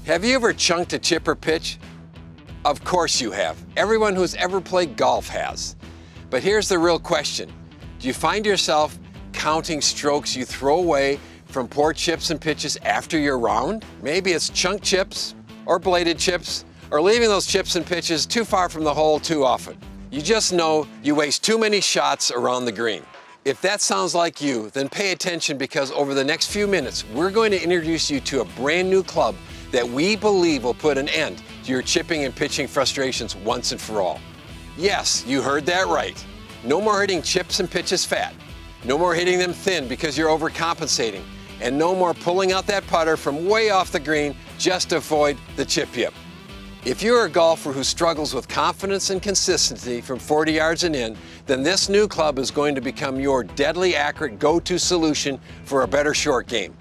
Have you ever chunked a chip or pitch? Of course you have. Everyone who's ever played golf has. But here's the real question. Do you find yourself counting strokes you throw away from poor chips and pitches after your round? Maybe it's chunk chips or bladed chips or leaving those chips and pitches too far from the hole too often. You just know you waste too many shots around the green. If that sounds like you, then pay attention, because over the next few minutes, we're going to introduce you to a brand new club that we believe will put an end to your chipping and pitching frustrations once and for all. Yes, you heard that right. No more hitting chips and pitches fat. No more hitting them thin because you're overcompensating. And no more pulling out that putter from way off the green just to avoid the chip yip. If you're a golfer who struggles with confidence and consistency from 40 yards and in, then this new club is going to become your deadly accurate go-to solution for a better short game.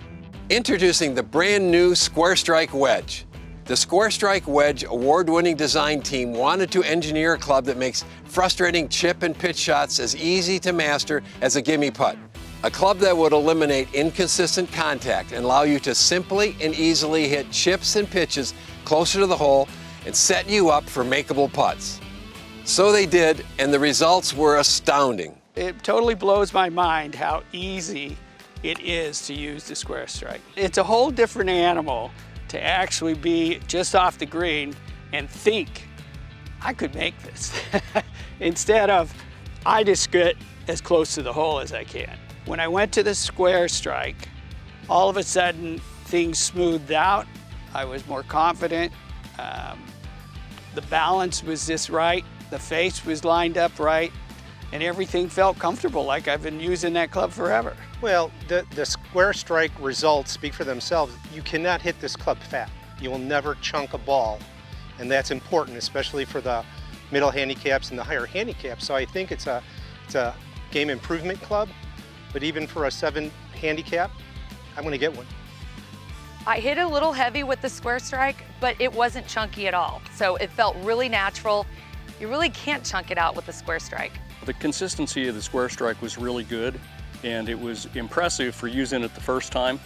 Introducing the brand new Square Strike Wedge. The Square Strike Wedge award-winning design team wanted to engineer a club that makes frustrating chip and pitch shots as easy to master as a gimme putt. A club that would eliminate inconsistent contact and allow you to simply and easily hit chips and pitches closer to the hole and set you up for makeable putts. So they did, and the results were astounding. It totally blows my mind how easy it is to use the Square Strike. It's a whole different animal to actually be just off the green and think, I could make this. Instead of, I just get as close to the hole as I can. When I went to the Square Strike, all of a sudden things smoothed out. I was more confident. The balance was just right. The face was lined up right. And everything felt comfortable, like I've been using that club forever. Well, the Square Strike results speak for themselves. You cannot hit this club fat. You will never chunk a ball, and that's important, especially for the middle handicaps and the higher handicaps. So I think it's a game improvement club, but even for a 7 handicap, I'm going to get one. I hit a little heavy with the Square Strike, but it wasn't chunky at all. So it felt really natural. You really can't chunk it out with the Square Strike. The consistency of the Square Strike was really good, and it was impressive for using it the first time.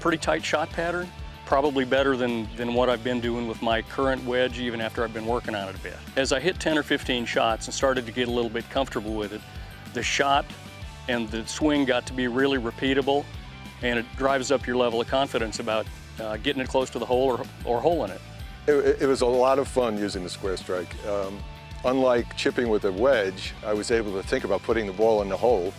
Pretty tight shot pattern, probably better than what I've been doing with my current wedge, even after I've been working on it a bit. As I hit 10 or 15 shots and started to get a little bit comfortable with it, the shot and the swing got to be really repeatable, and it drives up your level of confidence about getting it close to the hole or holing it. It was a lot of fun using the Square Strike. Unlike chipping with a wedge, I was able to think about putting the ball in the hole,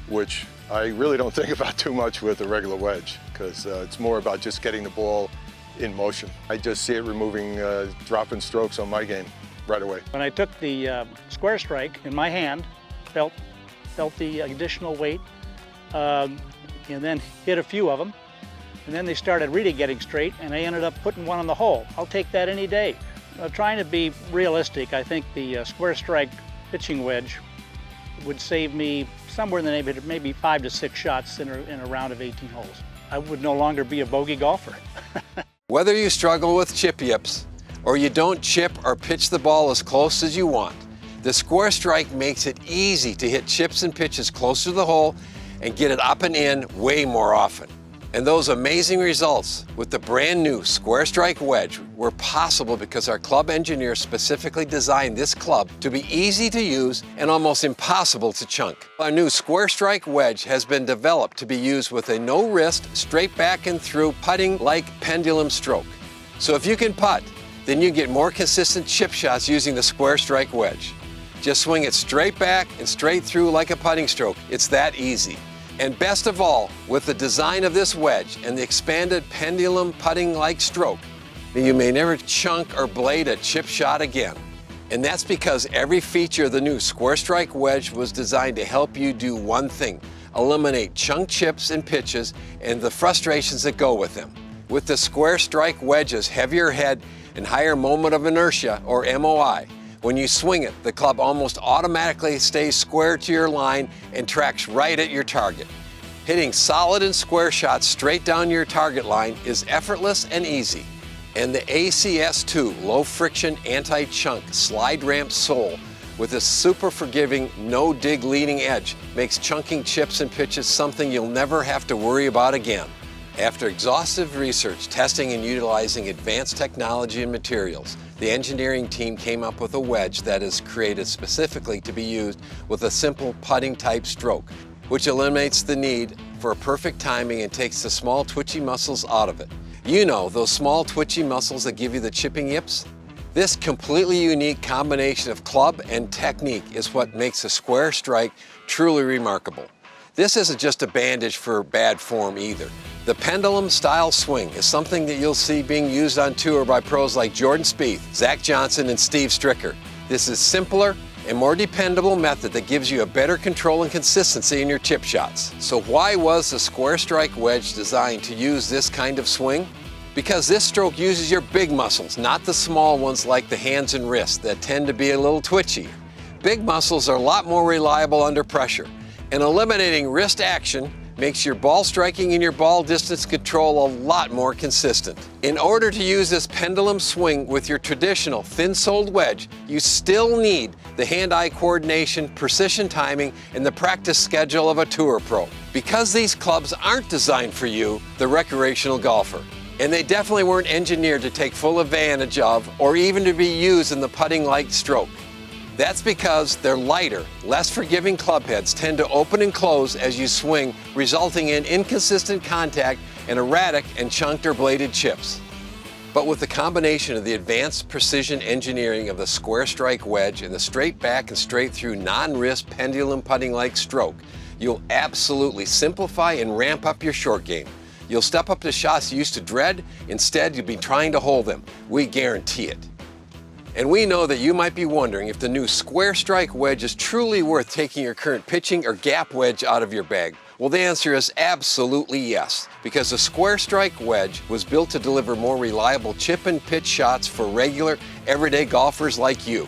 which I really don't think about too much with a regular wedge, because it's more about just getting the ball in motion. I just see it removing drop-in strokes on my game right away. When I took the Square Strike in my hand, felt the additional weight, and then hit a few of them, and then they started really getting straight, and I ended up putting one on the hole. I'll take that any day. Trying to be realistic, I think the Square Strike pitching wedge would save me somewhere in the neighborhood of maybe 5 to 6 shots in a round of 18 holes. I would no longer be a bogey golfer. Whether you struggle with chip yips or you don't chip or pitch the ball as close as you want, the Square Strike makes it easy to hit chips and pitches closer to the hole and get it up and in way more often. And those amazing results with the brand new Square Strike Wedge were possible because our club engineers specifically designed this club to be easy to use and almost impossible to chunk. Our new Square Strike Wedge has been developed to be used with a no-wrist, straight back and through putting-like pendulum stroke. So if you can putt, then you get more consistent chip shots using the Square Strike Wedge. Just swing it straight back and straight through like a putting stroke. It's that easy. And best of all, with the design of this wedge and the expanded pendulum putting-like stroke, you may never chunk or blade a chip shot again. And that's because every feature of the new Square Strike Wedge was designed to help you do one thing: eliminate chunk chips and pitches and the frustrations that go with them. With the Square Strike Wedge's heavier head and higher moment of inertia, or MOI, when you swing it, the club almost automatically stays square to your line and tracks right at your target. Hitting solid and square shots straight down your target line is effortless and easy. And the ACS2 low-friction anti-chunk slide ramp sole with a super forgiving no-dig leading edge makes chunking chips and pitches something you'll never have to worry about again. After exhaustive research, testing, and utilizing advanced technology and materials, the engineering team came up with a wedge that is created specifically to be used with a simple putting type stroke, which eliminates the need for a perfect timing and takes the small twitchy muscles out of it. You know, those small twitchy muscles that give you the chipping yips? This completely unique combination of club and technique is what makes a Square Strike truly remarkable. This isn't just a bandage for bad form either. The pendulum style swing is something that you'll see being used on tour by pros like Jordan Spieth, Zach Johnson, and Steve Stricker. This is simpler and more dependable method that gives you a better control and consistency in your chip shots. So why was the Square Strike Wedge designed to use this kind of swing? Because this stroke uses your big muscles, not the small ones like the hands and wrists that tend to be a little twitchy. Big muscles are a lot more reliable under pressure, and eliminating wrist action makes your ball striking and your ball distance control a lot more consistent. In order to use this pendulum swing with your traditional thin-soled wedge, you still need the hand-eye coordination, precision timing, and the practice schedule of a tour pro. Because these clubs aren't designed for you, the recreational golfer. And they definitely weren't engineered to take full advantage of or even to be used in the putting-like stroke. That's because their lighter, less forgiving club heads tend to open and close as you swing, resulting in inconsistent contact and erratic and chunked or bladed chips. But with the combination of the advanced precision engineering of the Square Strike Wedge and the straight back and straight through non-wrist pendulum putting-like stroke, you'll absolutely simplify and ramp up your short game. You'll step up to shots you used to dread, instead you'll be trying to hold them. We guarantee it. And we know that you might be wondering if the new Square Strike Wedge is truly worth taking your current pitching or gap wedge out of your bag. Well, the answer is absolutely yes, because the Square Strike Wedge was built to deliver more reliable chip and pitch shots for regular, everyday golfers like you.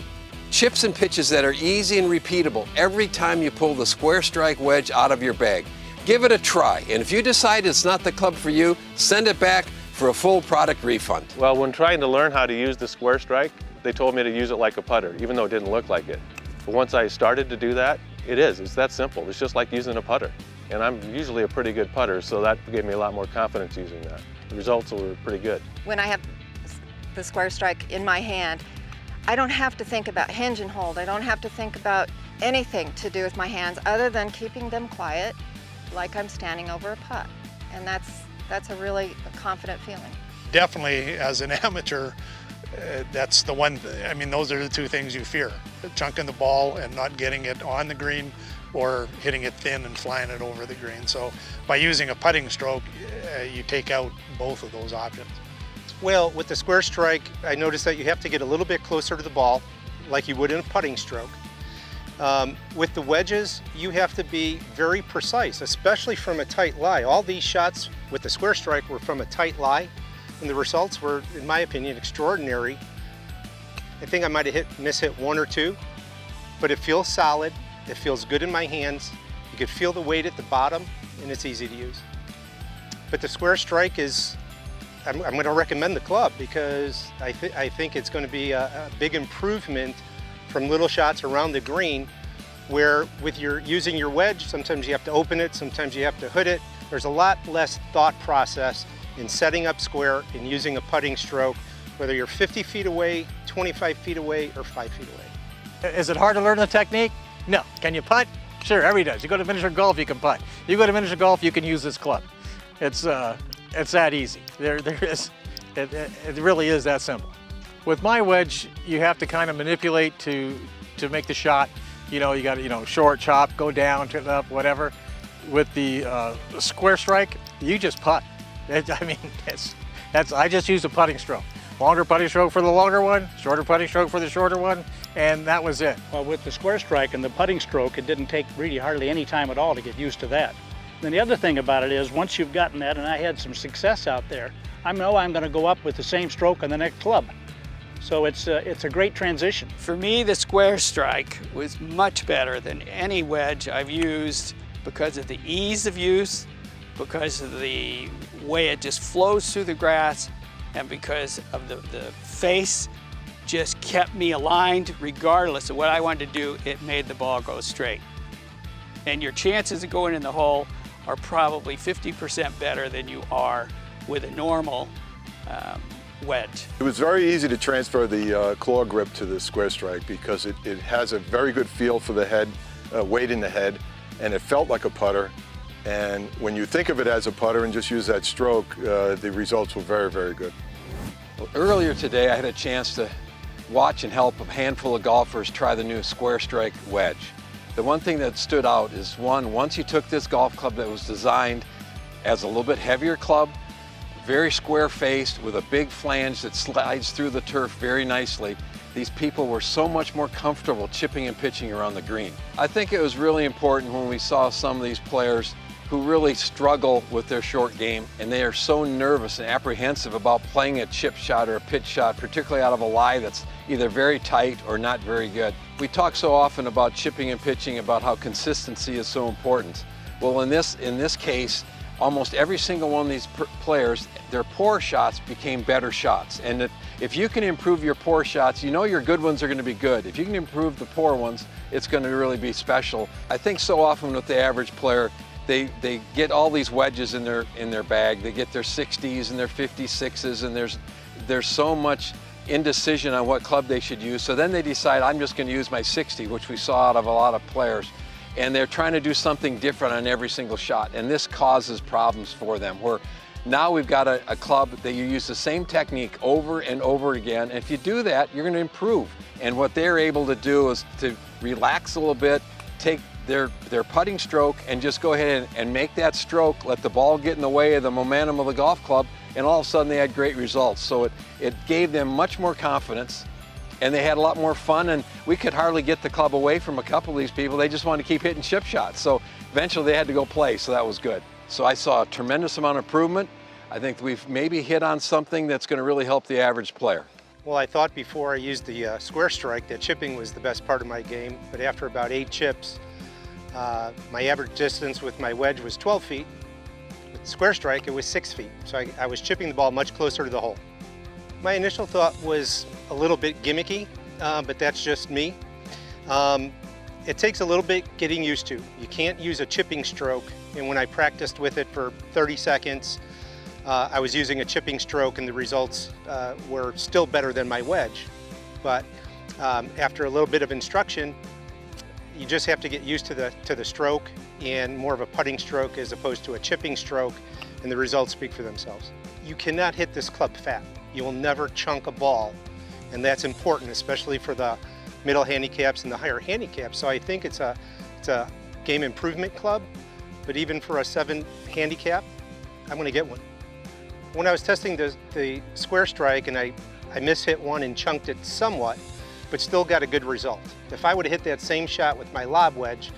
Chips and pitches that are easy and repeatable every time you pull the Square Strike Wedge out of your bag. Give it a try, and if you decide it's not the club for you, send it back for a full product refund. Well, when trying to learn how to use the Square Strike, they told me to use it like a putter, even though it didn't look like it. But once I started to do that, it's that simple. It's just like using a putter. And I'm usually a pretty good putter, so that gave me a lot more confidence using that. The results were pretty good. When I have the Square Strike in my hand, I don't have to think about hinge and hold. I don't have to think about anything to do with my hands other than keeping them quiet like I'm standing over a putt. And that's a really confident feeling. Definitely as an amateur, that's the one, those are the two things you fear. Chunking the ball and not getting it on the green or hitting it thin and flying it over the green. So by using a putting stroke, you take out both of those options. Well, with the Square Strike, I noticed that you have to get a little bit closer to the ball, like you would in a putting stroke. With the wedges, you have to be very precise, especially from a tight lie. All these shots with the Square Strike were from a tight lie, and the results were, in my opinion, extraordinary. I think I might have mishit one or two, but it feels solid. It feels good in my hands. You can feel the weight at the bottom, and it's easy to use. But the Square Strike is, I'm going to recommend the club because I think it's going to be a big improvement from little shots around the green, where with using your wedge, sometimes you have to open it, sometimes you have to hood it. There's a lot less thought process in setting up square and using a putting stroke, whether you're 50 feet away, 25 feet away, or 5 feet away. Is it hard to learn the technique? No. Can you putt? Sure, everybody does. You go to miniature golf, you can putt. You go to miniature golf, you can use this club. It's that easy. It really is that simple. With my wedge, you have to kind of manipulate to make the shot. You got to, short, chop, go down, turn up, whatever. With the Square Strike, you just putt. I just use a putting stroke. Longer putting stroke for the longer one, shorter putting stroke for the shorter one, and that was it. Well, with the Square Strike and the putting stroke, it didn't take really hardly any time at all to get used to that. Then the other thing about it is, once you've gotten that, and I had some success out there, I know I'm going to go up with the same stroke on the next club. So it's a great transition. For me, the Square Strike was much better than any wedge I've used because of the ease of use, because of the way it just flows through the grass, and because of the face just kept me aligned regardless of what I wanted to do. It made the ball go straight. And your chances of going in the hole are probably 50% better than you are with a normal wedge. It was very easy to transfer the claw grip to the Square Strike because it has a very good feel for the head, weight in the head, and it felt like a putter. And when you think of it as a putter and just use that stroke, the results were very, very good. Well, earlier today, I had a chance to watch and help a handful of golfers try the new Square Strike Wedge. The one thing that stood out is once you took this golf club that was designed as a little bit heavier club, very square-faced with a big flange that slides through the turf very nicely, these people were so much more comfortable chipping and pitching around the green. I think it was really important when we saw some of these players who really struggle with their short game, and they are so nervous and apprehensive about playing a chip shot or a pitch shot, particularly out of a lie that's either very tight or not very good. We talk so often about chipping and pitching, about how consistency is so important. Well, in this case, almost every single one of these players, their poor shots became better shots. And if you can improve your poor shots, you know your good ones are going to be good. If you can improve the poor ones, it's going to really be special. I think so often with the average player, they get all these wedges in their bag. They get their 60s and their 56s, and there's so much indecision on what club they should use. So then they decide, I'm just going to use my 60, which we saw out of a lot of players. And they're trying to do something different on every single shot. And this causes problems for them, where now we've got a club that you use the same technique over and over again. And if you do that, you're going to improve. And what they're able to do is to relax a little bit, take their putting stroke and just go ahead and make that stroke, let the ball get in the way of the momentum of the golf club, and all of a sudden they had great results. So it gave them much more confidence, and they had a lot more fun, and we could hardly get the club away from a couple of these people. They just wanted to keep hitting chip shots. So eventually they had to go play, so that was good. So I saw a tremendous amount of improvement. I think we've maybe hit on something that's going to really help the average player. Well, I thought before I used the Square Strike that chipping was the best part of my game, but after about 8 chips, my average distance with my wedge was 12 feet. With the Square Strike, it was 6 feet. So I was chipping the ball much closer to the hole. My initial thought was a little bit gimmicky, but that's just me. It takes a little bit getting used to. You can't use a chipping stroke, and when I practiced with it for 30 seconds, I was using a chipping stroke, and the results were still better than my wedge. But after a little bit of instruction, you just have to get used to the stroke, and more of a putting stroke as opposed to a chipping stroke, and the results speak for themselves. You cannot hit this club fat. You will never chunk a ball, and that's important, especially for the middle handicaps and the higher handicaps. So I think it's a game improvement club, but even for a 7 handicap, I'm going to get one. When I was testing the Square Strike, and I mishit one and chunked it somewhat, but still got a good result. If I would have hit that same shot with my lob wedge,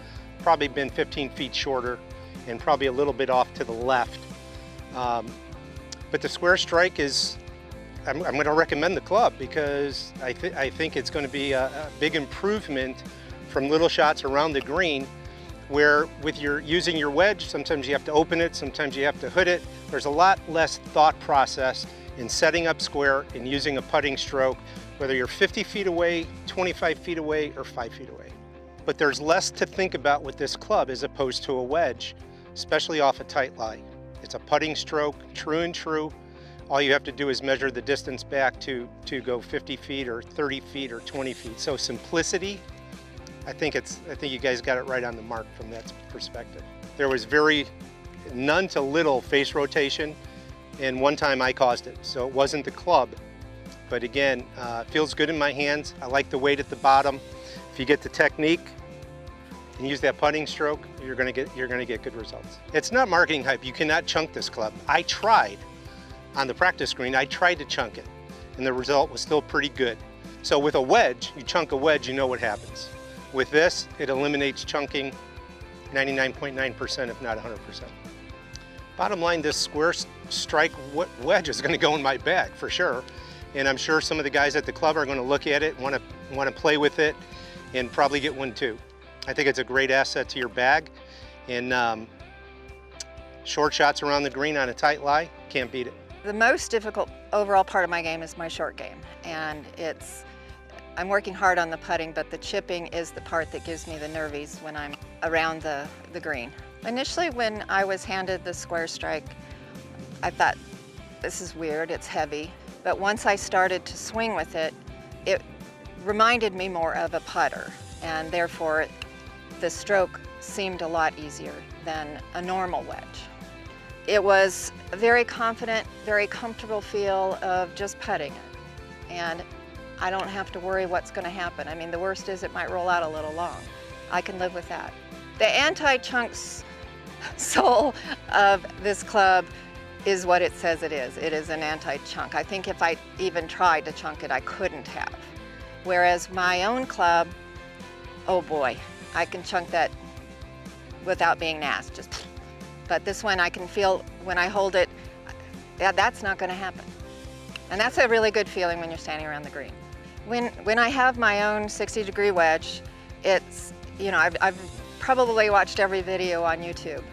probably been 15 feet shorter and probably a little bit off to the left. But the Square Strike is, I'm going to recommend the club because I think it's going to be a big improvement from little shots around the green, where with using your wedge, sometimes you have to open it, sometimes you have to hood it. There's a lot less thought process in setting up square and using a putting stroke, whether you're 50 feet away, 25 feet away, or 5 feet away. But there's less to think about with this club as opposed to a wedge, especially off a tight lie. It's a putting stroke, true and true. All you have to do is measure the distance back to go 50 feet or 30 feet or 20 feet. So simplicity, I think you guys got it right on the mark from that perspective. There was none to little face rotation, and one time I caused it. So it wasn't the club, but again, feels good in my hands. I like the weight at the bottom. If you get the technique and use that putting stroke, you're gonna get good results. It's not marketing hype. You cannot chunk this club. I tried on the practice green. I tried to chunk it, and the result was still pretty good. So with a wedge, you chunk a wedge, you know what happens. With this, it eliminates chunking 99.9%, if not 100%. Bottom line, this Square Strike wedge is going to go in my bag for sure, and I'm sure some of the guys at the club are going to look at it, want to play with it, and probably get one too. I think it's a great asset to your bag, and short shots around the green on a tight lie, can't beat it. The most difficult overall part of my game is my short game, and I'm working hard on the putting, but the chipping is the part that gives me the nervies when I'm around the green. Initially, when I was handed the Square Strike, I thought, this is weird, it's heavy. But once I started to swing with it, it reminded me more of a putter, and therefore the stroke seemed a lot easier than a normal wedge. It was a very confident, very comfortable feel of just putting it. And I don't have to worry what's going to happen. I mean, the worst is it might roll out a little long. I can live with that. The anti-chunks soul of this club is what it says it is. It is an anti-chunk. I think if I even tried to chunk it, I couldn't have. Whereas my own club, oh boy, I can chunk that without being nasty. But this one I can feel when I hold it, that's not going to happen. And that's a really good feeling when you're standing around the green. When I have my own 60-degree wedge, it's, you know, I've probably watched every video on YouTube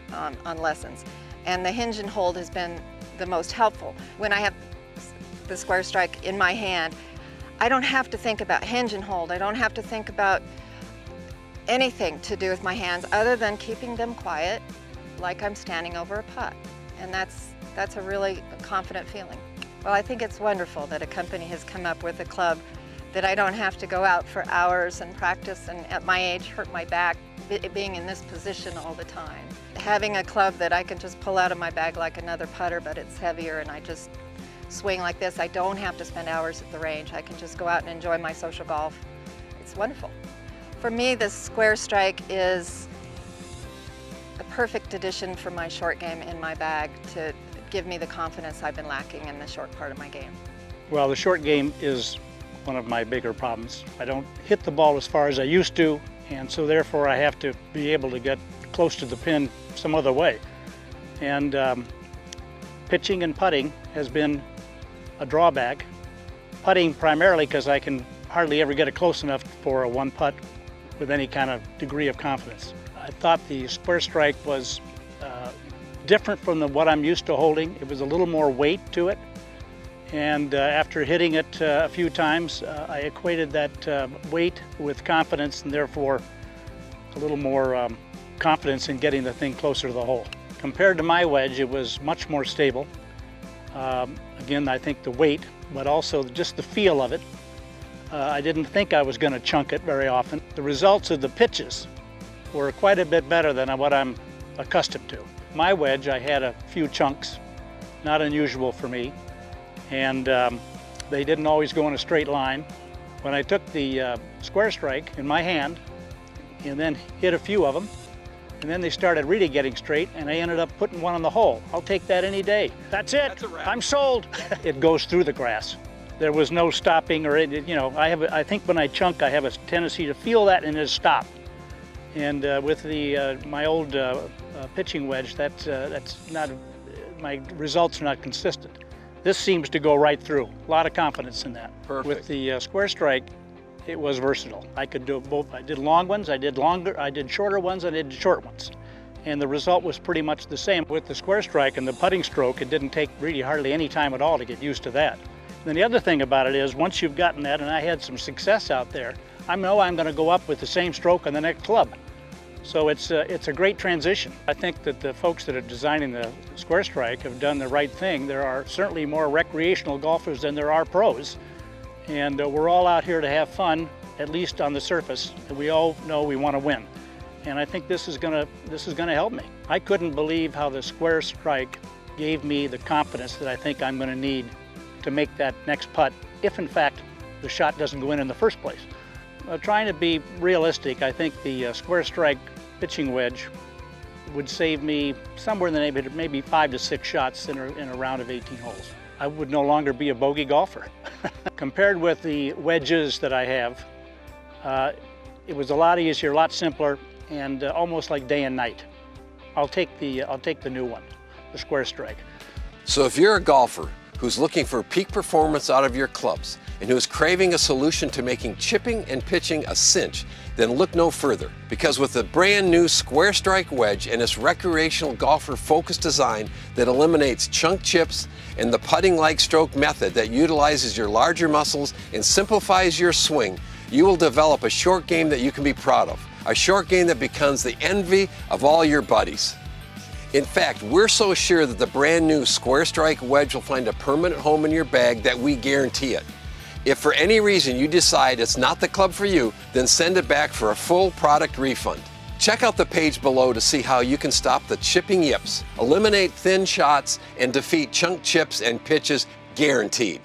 on lessons, and the hinge and hold has been the most helpful. When I have the Square Strike in my hand, I don't have to think about hinge and hold. I don't have to think about anything to do with my hands other than keeping them quiet like I'm standing over a putt. And that's a really confident feeling. Well, I think it's wonderful that a company has come up with a club that I don't have to go out for hours and practice and at my age hurt my back being in this position all the time. Having a club that I can just pull out of my bag like another putter, but it's heavier and I just swing like this. I don't have to spend hours at the range. I can just go out and enjoy my social golf. It's wonderful. For me, the Square Strike is a perfect addition for my short game in my bag to give me the confidence I've been lacking in the short part of my game. Well, the short game is one of my bigger problems. I don't hit the ball as far as I used to, and so therefore I have to be able to get close to the pin some other way. And pitching and putting has been a drawback. Putting primarily because I can hardly ever get it close enough for a one putt with any kind of degree of confidence. I thought the Square Strike was different from what I'm used to holding. It was a little more weight to it. And after hitting it a few times, I equated that weight with confidence and therefore a little more confidence in getting the thing closer to the hole. Compared to my wedge, it was much more stable. Again, I think the weight, but also just the feel of it. I didn't think I was going to chunk it very often. The results of the pitches were quite a bit better than what I'm accustomed to. My wedge, I had a few chunks, not unusual for me, and they didn't always go in a straight line. When I took the Square Strike in my hand and then hit a few of them, and then they started really getting straight, and I ended up putting one on the hole. I'll take that any day. That's it. That's a wrap. I'm sold. It goes through the grass. There was no stopping or, you know, I think when I chunk, I have a tendency to feel that and just stop. And with my old pitching wedge, that's not, my results are not consistent. This seems to go right through. A lot of confidence in that. Perfect. With the Square Strike, it was versatile. I could do both. I did long ones, I did shorter ones, I did short ones. And the result was pretty much the same. With the Square Strike and the putting stroke, it didn't take really hardly any time at all to get used to that. And then the other thing about it is, once you've gotten that, and I had some success out there, I know I'm going to go up with the same stroke on the next club. So it's a great transition. I think that the folks that are designing the Square Strike have done the right thing. There are certainly more recreational golfers than there are pros. And we're all out here to have fun, at least on the surface. And we all know we want to win. And I think this is gonna help me. I couldn't believe how the Square Strike gave me the confidence that I think I'm going to need to make that next putt, if in fact the shot doesn't go in the first place. Trying to be realistic, I think the Square Strike pitching wedge would save me somewhere in the neighborhood, maybe 5 to 6 shots in a round of 18 holes. I would no longer be a bogey golfer. Compared with the wedges that I have, it was a lot easier, a lot simpler, and almost like day and night. I'll take the new one, the Square Strike. So if you're a golfer who's looking for peak performance out of your clubs and who is craving a solution to making chipping and pitching a cinch, then look no further. Because with the brand new Square Strike Wedge and its recreational golfer-focused design that eliminates chunk chips and the putting-like stroke method that utilizes your larger muscles and simplifies your swing, you will develop a short game that you can be proud of. A short game that becomes the envy of all your buddies. In fact, we're so sure that the brand new Square Strike Wedge will find a permanent home in your bag that we guarantee it. If for any reason you decide it's not the club for you, then send it back for a full product refund. Check out the page below to see how you can stop the chipping yips, eliminate thin shots, and defeat chunk chips and pitches guaranteed.